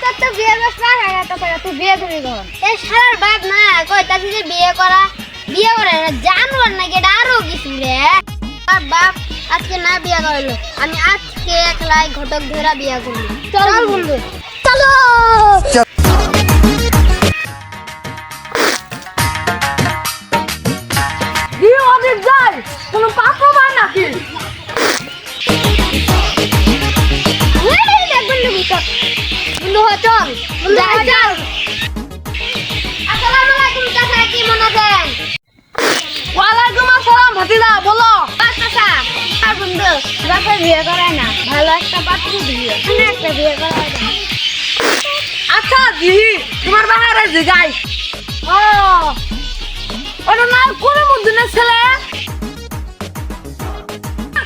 তোর তো বিয়ে বয়স পার হয়ে গেছে তো তুই বিয়ে করবি কখন? এই শালার বাপ না কইতাছি যে বিয়ে করা বিয়ে করে না জানোয়ার নাকি এটা আরো কিছু রে। আর বাপ আজকে না বিয়ে করলো আমি আজকে একলাই ঘটক ধরা বিয়ে করবো। চল বন্ধু চলো। বিয়ে অনেক যায় কোনো পাপ পায় নাকি? বন্ধু চল চল। আসসালামু আলাইকুম চাচা, কি মনে আছেন? ওয়ালাইকুম আসসালাম ভাতিজা, বলো। চাচা আর বন্ধু বাপে বিয়ে করায় না, ভালো একটা পাত্র দিয়ে একটা বিয়ে করায় না। আচ্ছা দিহি তোমার বাহারে জিগাই। ও ওটা না কোন মধ্যে ছেলে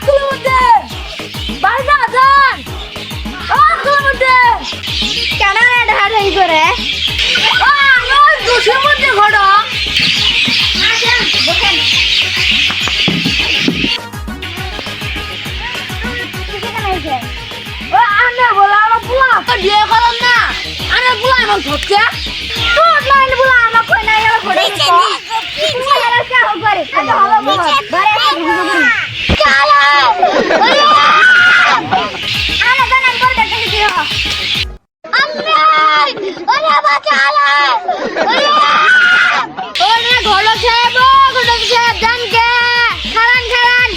কোন মধ্যে বাইরে আছেন? ও কোন মধ্যে কেন ঢাড় হই করে ও ওই দুশের মধ্যে ঘড় আসেন বসেন। ও আনে বলা আমার পুলা তো বিয়ে করলাম না, আনে পুলা আমার ধরছে তো লাইন বলা আমার কই না গেল ঘড়ে তো তুমি গেল কে করে ভালো বল বারে চলো ওরে আরে গান বল দেখতে কি হো আম্মা ওরে বাঁচালো ওরে ঘড় সাহেব জান কে খারান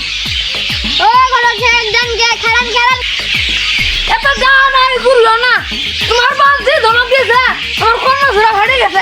ও ঘড় সাহেব জান কে খারান এত যাও নাই ঘুরলো না, তোমার বাপ যে ধমক দিয়েছে আমার কোন ঘোরা হয়ে গেছে।